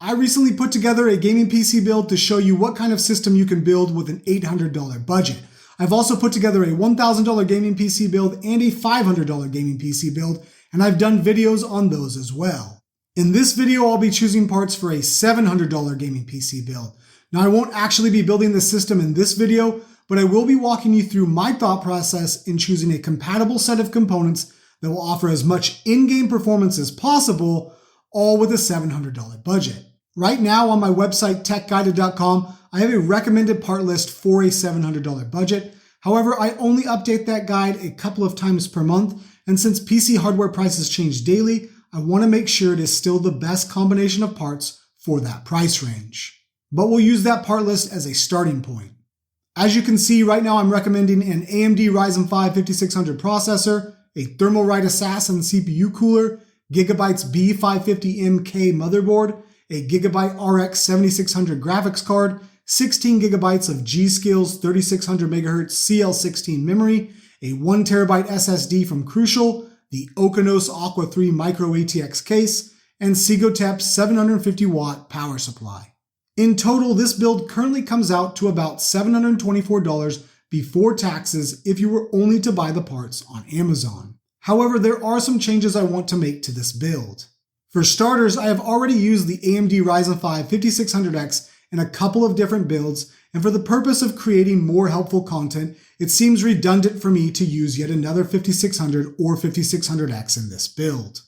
I recently put together a gaming PC build to show you what kind of system you can build with an $800 budget. I've also put together a $1,000 gaming PC build and a $500 gaming PC build, and I've done videos on those as well. In this video, I'll be choosing parts for a $700 gaming PC build. Now, I won't actually be building the system in this video, but I will be walking you through my thought process in choosing a compatible set of components that will offer as much in-game performance as possible, all with a $700 budget. Right now on my website, techguided.com, I have a recommended part list for a $700 budget. However, I only update that guide a couple of times per month, and since PC hardware prices change daily, I want to make sure it is still the best combination of parts for that price range. But we'll use that part list as a starting point. As you can see, right now I'm recommending an AMD Ryzen 5 5600 processor, a Thermalright Assassin CPU cooler, Gigabyte's B550MK motherboard, a Gigabyte RX 7600 graphics card, 16 gigabytes of G.Skills 3600 MHz CL16 memory, a 1TB SSD from Crucial, the Okanos Aqua 3 Micro ATX case, and Sigotep's 750 watt power supply. In total, this build currently comes out to about $724 before taxes if you were only to buy the parts on Amazon. However, there are some changes I want to make to this build. For starters, I have already used the AMD Ryzen 5 5600X in a couple of different builds, and for the purpose of creating more helpful content, it seems redundant for me to use yet another 5600 or 5600X in this build.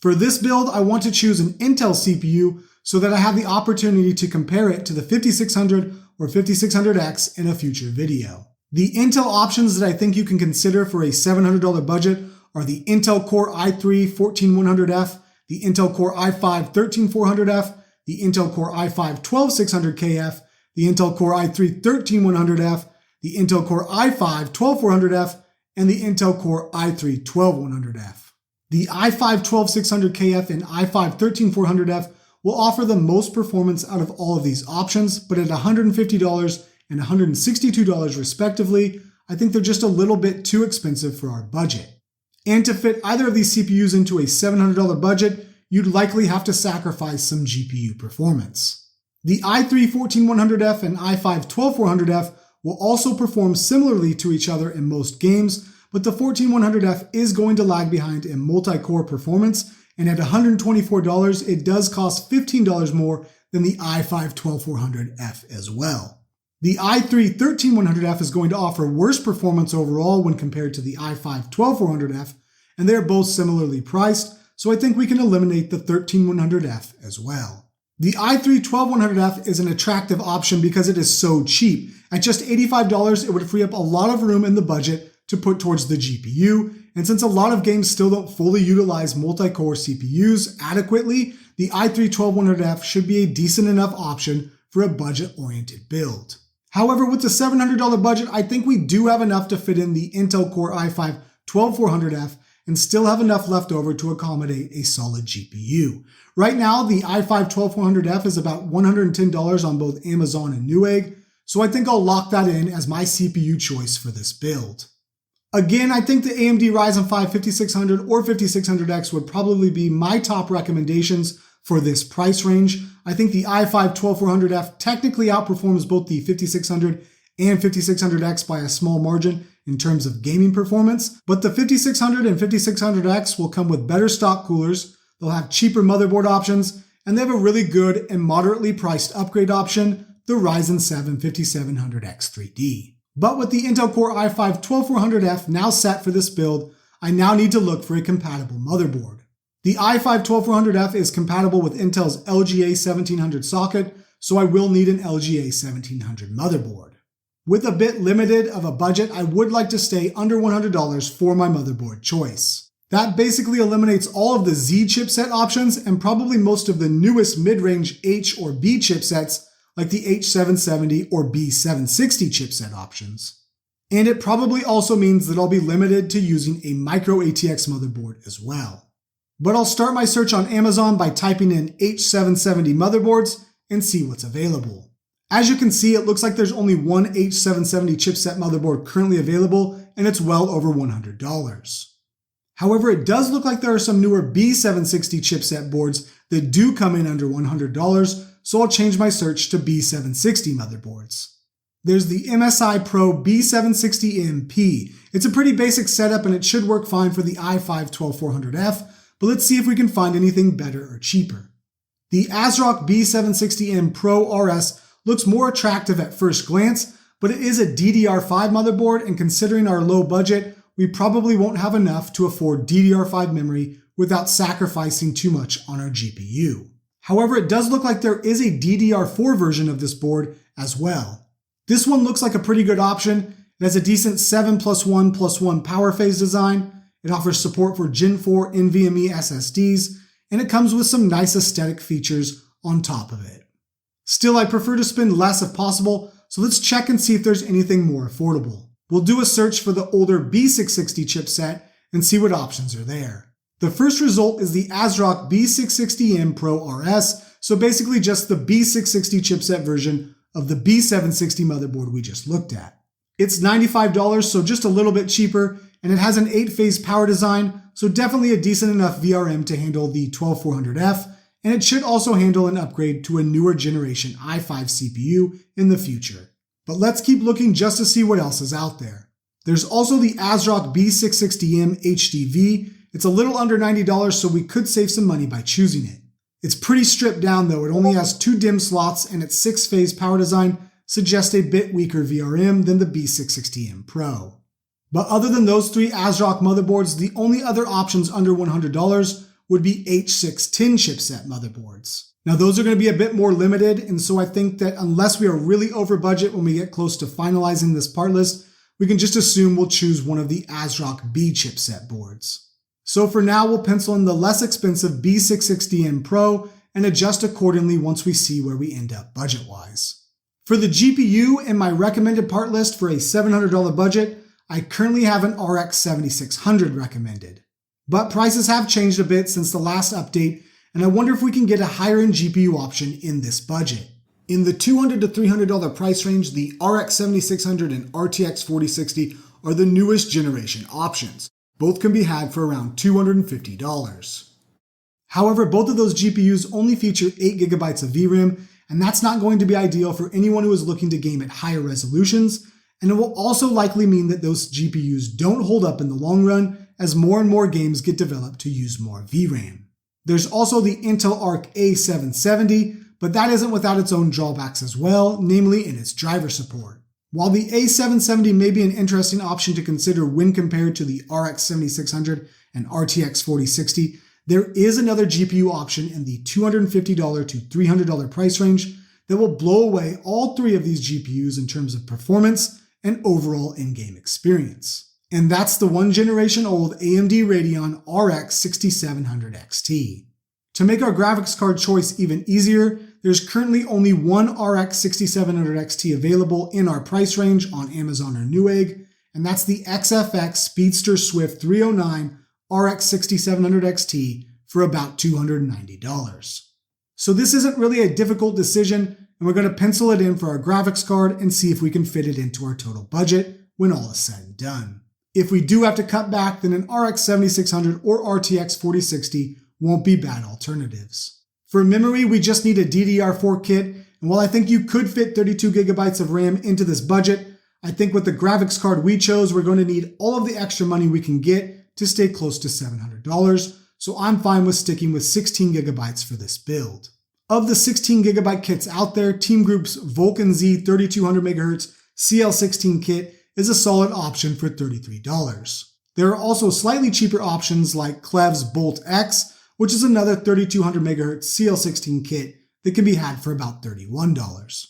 For this build, I want to choose an Intel CPU so that I have the opportunity to compare it to the 5600 or 5600X in a future video. The Intel options that I think you can consider for a $700 budget are the Intel Core i3 14100F, the Intel Core i5 13400F, the Intel Core i5 12600KF, the Intel Core i3 13100F, the Intel Core i5 12400F, and the Intel Core i3 12100F. The i5 12600KF and i5 13400F will offer the most performance out of all of these options, but at $150 and $162 respectively, I think they're just a little bit too expensive for our budget. And to fit either of these CPUs into a $700 budget, you'd likely have to sacrifice some GPU performance. The i3 14100F and i5 12400F will also perform similarly to each other in most games, but the 14100F is going to lag behind in multi-core performance, and at $124, it does cost $15 more than the i5 12400F as well. The i3 13100F is going to offer worse performance overall when compared to the i5 12400F, and they're both similarly priced, so I think we can eliminate the 13100F as well. The i3 12100F is an attractive option because it is so cheap. At just $85, it would free up a lot of room in the budget to put towards the GPU, and since a lot of games still don't fully utilize multi-core CPUs adequately, the i3 12100F should be a decent enough option for a budget-oriented build. However, with the $700 budget, I think we do have enough to fit in the Intel Core i5 12400F and still have enough left over to accommodate a solid GPU. Right now, the i5 12400F is about $110 on both Amazon and Newegg, so I think I'll lock that in as my CPU choice for this build. Again, I think the AMD Ryzen 5 5600 or 5600X would probably be my top recommendations for this price range. I think the i5 12400F technically outperforms both the 5600 and 5600X by a small margin in terms of gaming performance, but the 5600 and 5600X will come with better stock coolers, they'll have cheaper motherboard options, and they have a really good and moderately priced upgrade option, the Ryzen 7 5700X 3D. But with the Intel Core i5 12400F now set for this build, I now need to look for a compatible motherboard. The i5 12400F is compatible with Intel's LGA 1700 socket, so I will need an LGA 1700 motherboard. With a bit limited of a budget, I would like to stay under $100 for my motherboard choice. That basically eliminates all of the Z chipset options and probably most of the newest mid-range H or B chipsets like the H770 or B760 chipset options. And it probably also means that I'll be limited to using a micro ATX motherboard as well. But I'll start my search on Amazon by typing in H770 motherboards and see what's available. As you can see, it looks like there's only one H770 chipset motherboard currently available, and it's well over $100. However, it does look like there are some newer B760 chipset boards that do come in under $100, so I'll change my search to B760 motherboards. There's the MSI Pro B760MP. It's a pretty basic setup and it should work fine for the i5-12400F, but let's see if we can find anything better or cheaper. The ASRock B760M Pro RS looks more attractive at first glance, but it is a DDR5 motherboard, and considering our low budget, we probably won't have enough to afford DDR5 memory without sacrificing too much on our GPU. However, it does look like there is a DDR4 version of this board as well. This one looks like a pretty good option. It has a decent 7+1+1 power phase design. It offers support for Gen 4 NVMe SSDs, and it comes with some nice aesthetic features on top of it. Still, I prefer to spend less if possible, so let's check and see if there's anything more affordable. We'll do a search for the older B660 chipset and see what options are there. The first result is the ASRock B660M Pro RS, so basically just the B660 chipset version of the B760 motherboard we just looked at. It's $95, so just a little bit cheaper, and it has an 8-phase power design, so definitely a decent enough VRM to handle the 12400F, and it should also handle an upgrade to a newer generation i5 CPU in the future. But let's keep looking just to see what else is out there. There's also the ASRock B660M HDV. It's a little under $90, so we could save some money by choosing it. It's pretty stripped down though. It only has 2 DIMM slots, and its 6-phase power design suggests a bit weaker VRM than the B660M Pro. But other than those 3 ASRock motherboards, the only other options under $100 would be H610 chipset motherboards. Now those are going to be a bit more limited, and so I think that unless we are really over budget when we get close to finalizing this part list, we can just assume we'll choose one of the ASRock B chipset boards. So for now, we'll pencil in the less expensive B660M Pro and adjust accordingly once we see where we end up budget-wise. For the GPU and my recommended part list for a $700 budget, I currently have an RX 7600 recommended. But prices have changed a bit since the last update, and I wonder if we can get a higher-end GPU option in this budget. In the $200 to $300 price range, the RX 7600 and RTX 4060 are the newest generation options. Both can be had for around $250. However, both of those GPUs only feature 8GB of VRAM, and that's not going to be ideal for anyone who is looking to game at higher resolutions, and it will also likely mean that those GPUs don't hold up in the long run as more and more games get developed to use more VRAM. There's also the Intel Arc A770, but that isn't without its own drawbacks as well, namely in its driver support. While the A770 may be an interesting option to consider when compared to the RX 7600 and RTX 4060, there is another GPU option in the $250 to $300 price range that will blow away all 3 of these GPUs in terms of performance and overall in-game experience. And that's the 1 generation old AMD Radeon RX 6700 XT. To make our graphics card choice even easier, there's currently only one RX 6700 XT available in our price range on Amazon or Newegg, and that's the XFX Speedster Swift 309 RX 6700 XT for about $290. So this isn't really a difficult decision, and we're going to pencil it in for our graphics card and see if we can fit it into our total budget when all is said and done. If we do have to cut back, then an RX 7600 or RTX 4060 won't be bad alternatives. For memory, we just need a DDR4 kit, and while I think you could fit 32GB of RAM into this budget, I think with the graphics card we chose, we're going to need all of the extra money we can get to stay close to $700, so I'm fine with sticking with 16GB for this build. Of the 16GB kits out there, Team Group's Vulcan Z 3200MHz CL16 kit is a solid option for $33. There are also slightly cheaper options like Clev's Bolt X, which is another 3200MHz CL16 kit that can be had for about $31.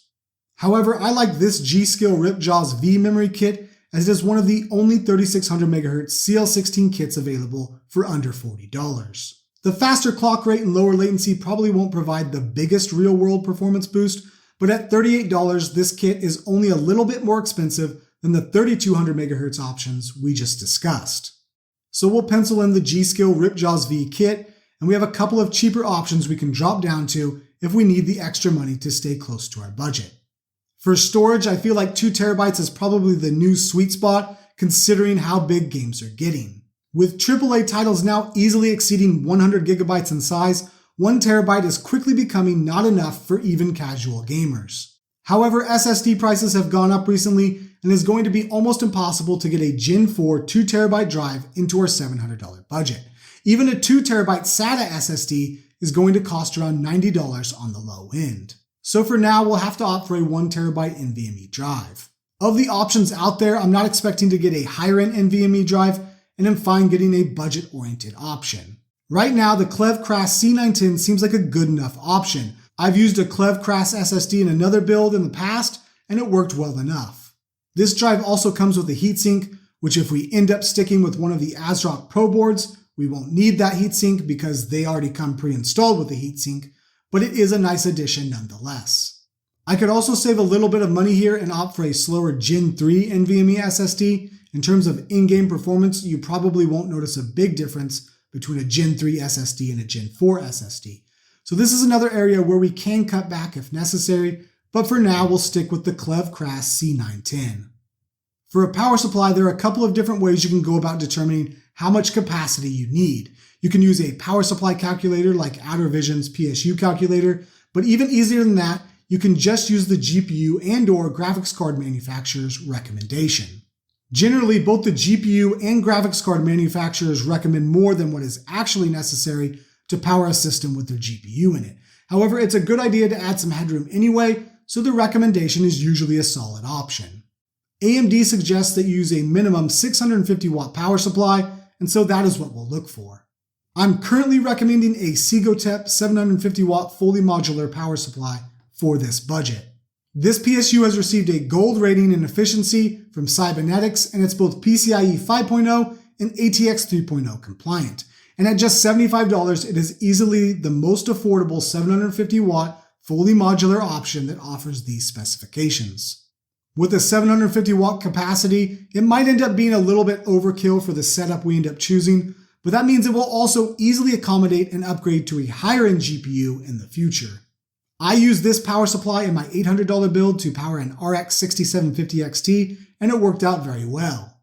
However, I like this G.Skill Ripjaws V memory kit as it is one of the only 3600MHz CL16 kits available for under $40. The faster clock rate and lower latency probably won't provide the biggest real-world performance boost, but at $38, this kit is only a little bit more expensive than the 3200MHz options we just discussed. So we'll pencil in the G.Skill Ripjaws V kit, and we have a couple of cheaper options we can drop down to if we need the extra money to stay close to our budget. For storage, I feel like 2TB is probably the new sweet spot considering how big games are getting. With AAA titles now easily exceeding 100 gigabytes in size, 1 terabyte is quickly becoming not enough for even casual gamers. However, SSD prices have gone up recently, and it's going to be almost impossible to get a Gen 4 2TB drive into our $700 budget. Even a 2TB SATA SSD is going to cost around $90 on the low end. So for now, we'll have to opt for a 1TB NVMe drive. Of the options out there, I'm not expecting to get a higher-end NVMe drive, and I'm fine getting a budget-oriented option. Right now, the Clev Crass C910 seems like a good enough option. I've used a Clev Crass SSD in another build in the past, and it worked well enough. This drive also comes with a heatsink, which if we end up sticking with one of the ASRock Pro boards, we won't need that heatsink because they already come pre-installed with a heatsink, but it is a nice addition nonetheless. I could also save a little bit of money here and opt for a slower Gen 3 NVMe SSD. In terms of in-game performance, you probably won't notice a big difference between a Gen 3 SSD and a Gen 4 SSD. So this is another area where we can cut back if necessary, but for now we'll stick with the Clev Crass C910. For a power supply, there are a couple of different ways you can go about determining how much capacity you need. You can use a power supply calculator like Outervision's PSU calculator, but even easier than that, you can just use the GPU and/or graphics card manufacturer's recommendation. Generally, both the GPU and graphics card manufacturers recommend more than what is actually necessary to power a system with their GPU in it. However, it's a good idea to add some headroom anyway, so the recommendation is usually a solid option. AMD suggests that you use a minimum 650 watt power supply, and so that is what we'll look for. I'm currently recommending a Sigotep 750 watt fully modular power supply for this budget. This PSU has received a gold rating in efficiency from Cybernetics, and it's both PCIe 5.0 and ATX 3.0 compliant. And at just $75, it is easily the most affordable 750 watt fully modular option that offers these specifications. With a 750 watt capacity, it might end up being a little bit overkill for the setup we end up choosing, but that means it will also easily accommodate an upgrade to a higher end GPU in the future. I used this power supply in my $800 build to power an RX 6750 XT, and it worked out very well.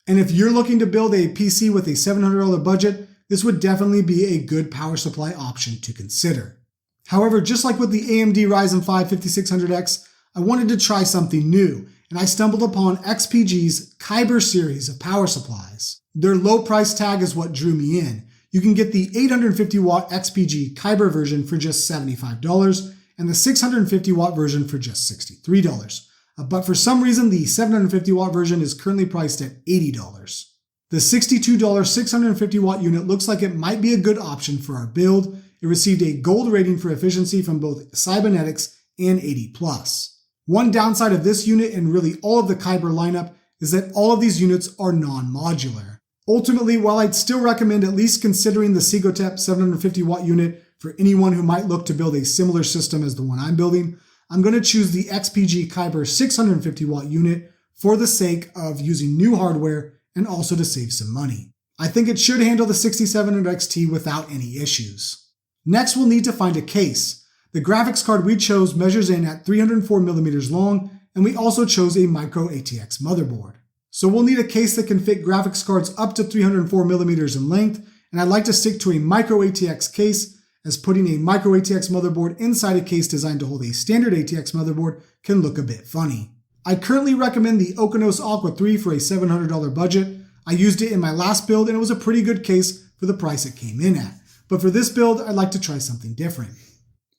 And if you're looking to build a PC with a $700 budget, this would definitely be a good power supply option to consider. However, just like with the AMD Ryzen 5 5600X, I wanted to try something new, and I stumbled upon XPG's Kyber series of power supplies. Their low price tag is what drew me in. You can get the 850 watt XPG Kyber version for just $75, and the 650 watt version for just $63. But for some reason, the 750 watt version is currently priced at $80. The $62 650 watt unit looks like it might be a good option for our build. It received a gold rating for efficiency from both Cybernetics and 80+. One downside of this unit and really all of the Kyber lineup is that all of these units are non-modular. Ultimately, while I'd still recommend at least considering the Sigotep 750 watt unit for anyone who might look to build a similar system as the one I'm building, I'm going to choose the XPG Kyber 650 watt unit for the sake of using new hardware and also to save some money. I think it should handle the 6700 XT without any issues. Next, we'll need to find a case. The graphics card we chose measures in at 304mm long, and we also chose a micro ATX motherboard. So we'll need a case that can fit graphics cards up to 304mm in length, and I'd like to stick to a micro ATX case, as putting a micro ATX motherboard inside a case designed to hold a standard ATX motherboard can look a bit funny. I currently recommend the Okenos Aqua 3 for a $700 budget. I used it in my last build and it was a pretty good case for the price it came in at. But for this build, I'd like to try something different.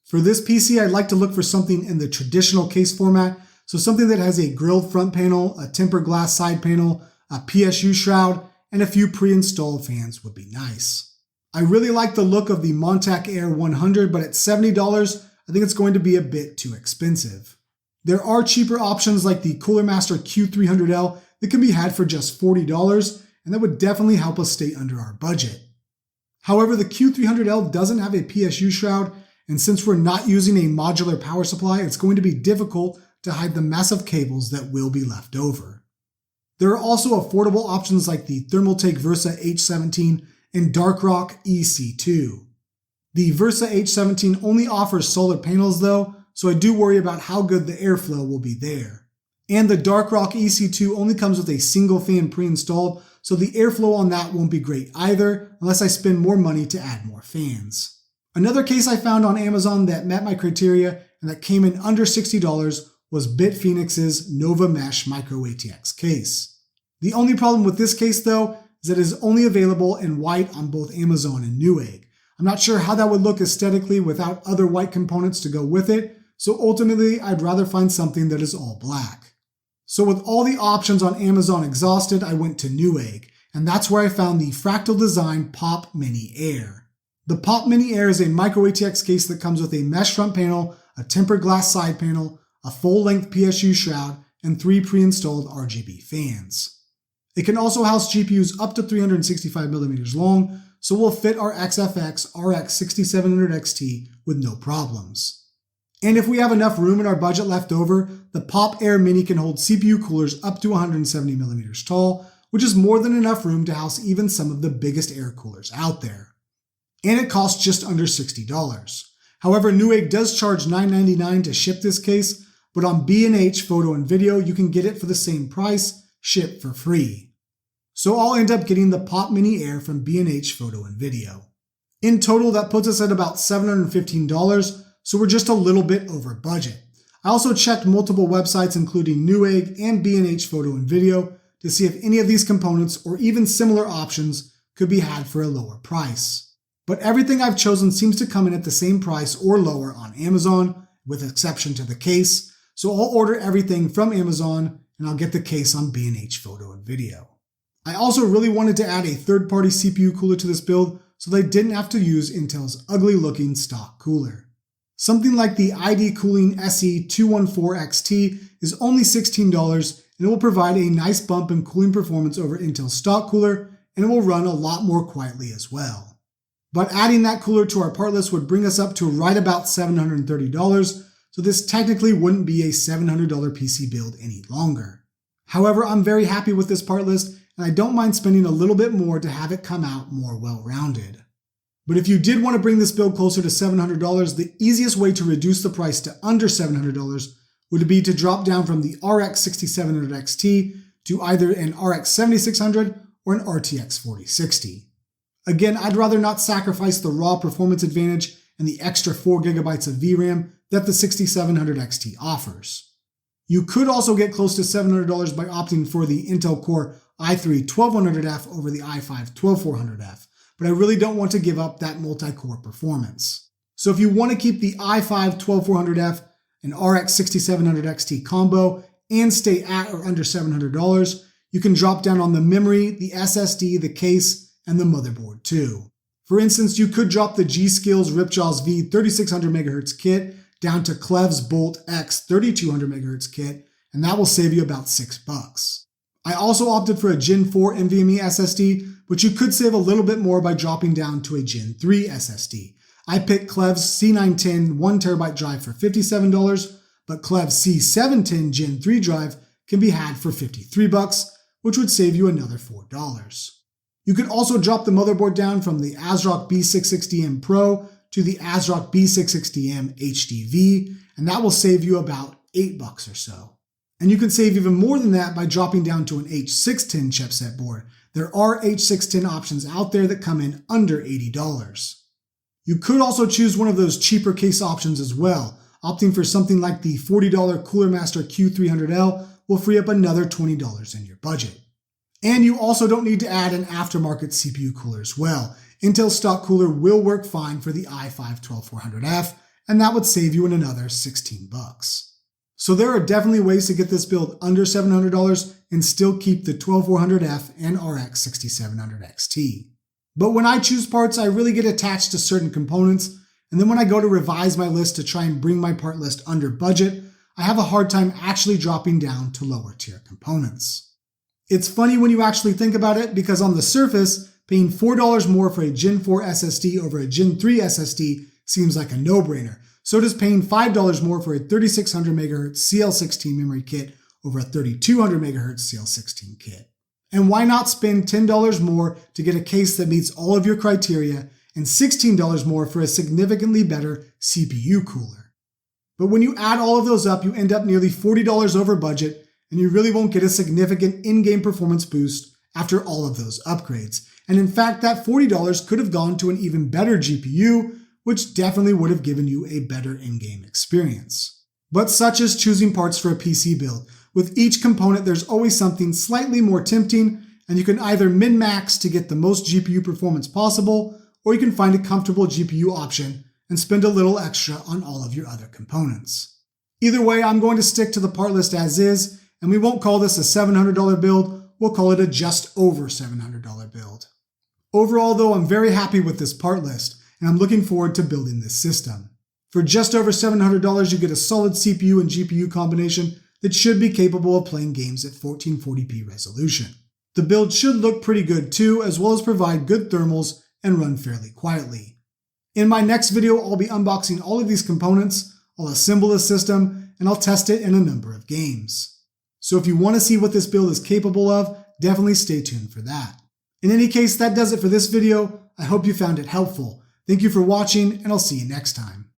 For this PC, I'd like to look for something in the traditional case format, so something that has a grilled front panel, a tempered glass side panel, a PSU shroud, and a few pre-installed fans would be nice. I really like the look of the Montac Air 100, but at $70, I think it's going to be a bit too expensive. There are cheaper options like the Cooler Master Q300L that can be had for just $40, and that would definitely help us stay under our budget. However, the Q300L doesn't have a PSU shroud, and since we're not using a modular power supply, it's going to be difficult to hide the massive cables that will be left over. There are also affordable options like the Thermaltake Versa H17 and Darkrock EC2. The Versa H17 only offers solar panels though, so I do worry about how good the airflow will be there. And the Darkrock EC2 only comes with a single fan pre-installed, so the airflow on that won't be great either unless I spend more money to add more fans. Another case I found on Amazon that met my criteria and that came in under $60 was Bitphoenix's Nova Mesh Micro ATX case. The only problem with this case though is that it is only available in white on both Amazon and Newegg. I'm not sure how that would look aesthetically without other white components to go with it, so ultimately I'd rather find something that is all black. So with all the options on Amazon exhausted, I went to Newegg, and that's where I found the Fractal Design Pop Mini Air. The Pop Mini Air is a micro ATX case that comes with a mesh front panel, a tempered glass side panel, a full-length PSU shroud, and 3 pre-installed RGB fans. It can also house GPUs up to 365mm long, so we'll fit our XFX RX 6700 XT with no problems. And if we have enough room in our budget left over, the Pop Air Mini can hold CPU coolers up to 170mm tall, which is more than enough room to house even some of the biggest air coolers out there. And it costs just under $60. However, Newegg does charge $9.99 to ship this case, but on B&H Photo and Video, you can get it for the same price, shipped for free. So I'll end up getting the Pop Mini Air from B&H Photo and Video. In total, that puts us at about $715, so we're just a little bit over budget. I also checked multiple websites including Newegg and B&H Photo and Video to see if any of these components or even similar options could be had for a lower price. But everything I've chosen seems to come in at the same price or lower on Amazon, with exception to the case, so I'll order everything from Amazon and I'll get the case on B&H Photo and Video. I also really wanted to add a third-party CPU cooler to this build so they didn't have to use Intel's ugly-looking stock cooler. Something like the ID Cooling SE214XT is only $16 and it will provide a nice bump in cooling performance over Intel's stock cooler, and it will run a lot more quietly as well. But adding that cooler to our part list would bring us up to right about $730, so this technically wouldn't be a $700 PC build any longer. However, I'm very happy with this part list, and I don't mind spending a little bit more to have it come out more well-rounded. But if you did want to bring this build closer to $700, the easiest way to reduce the price to under $700 would be to drop down from the RX 6700 XT to either an RX 7600 or an RTX 4060. Again, I'd rather not sacrifice the raw performance advantage and the extra 4GB of VRAM that the 6700 XT offers. You could also get close to $700 by opting for the Intel Core i3 1200F over the i5 12400F, but I really don't want to give up that multi-core performance. So if you want to keep the i5 12400F and RX 6700 XT combo and stay at or under $700, you can drop down on the memory, the SSD, the case, and the motherboard too. For instance, you could drop the G.Skills Ripjaws V 3600MHz kit down to Clev's Bolt X 3200MHz kit, and that will save you about $6. I also opted for a Gen 4 NVMe SSD, but you could save a little bit more by dropping down to a Gen 3 SSD. I picked Clev's C910 1TB drive for $57, but Clev's C710 Gen 3 drive can be had for $53, which would save you another $4. You could also drop the motherboard down from the ASRock B660M Pro to the ASRock B660M HDV, and that will save you about $8 or so. And you can save even more than that by dropping down to an H610 chipset board. There are H610 options out there that come in under $80. You could also choose one of those cheaper case options as well. Opting for something like the $40 Cooler Master Q300L will free up another $20 in your budget. And you also don't need to add an aftermarket CPU cooler as well. Intel's stock cooler will work fine for the i5 12400F, and that would save you another $16. So there are definitely ways to get this build under $700 and still keep the 12400F and RX 6700 XT. But when I choose parts, I really get attached to certain components, and then when I go to revise my list to try and bring my part list under budget, I have a hard time actually dropping down to lower tier components. It's funny when you actually think about it, because on the surface, paying $4 more for a Gen 4 SSD over a Gen 3 SSD seems like a no-brainer. So does paying $5 more for a 3600MHz CL16 memory kit over a 3200MHz CL16 kit. And why not spend $10 more to get a case that meets all of your criteria and $16 more for a significantly better CPU cooler? But when you add all of those up, you end up nearly $40 over budget, and you really won't get a significant in-game performance boost after all of those upgrades. And in fact, that $40 could have gone to an even better GPU, which definitely would have given you a better in-game experience. But such is choosing parts for a PC build. With each component, there's always something slightly more tempting, and you can either min-max to get the most GPU performance possible, or you can find a comfortable GPU option and spend a little extra on all of your other components. Either way, I'm going to stick to the part list as is, and we won't call this a $700 build, we'll call it a just over $700 build. Overall though, I'm very happy with this part list, and I'm looking forward to building this system. For just over $700, you get a solid CPU and GPU combination that should be capable of playing games at 1440p resolution. The build should look pretty good too, as well as provide good thermals and run fairly quietly. In my next video, I'll be unboxing all of these components, I'll assemble the system, and I'll test it in a number of games. So if you want to see what this build is capable of, definitely stay tuned for that. In any case, that does it for this video. I hope you found it helpful. Thank you for watching, and I'll see you next time.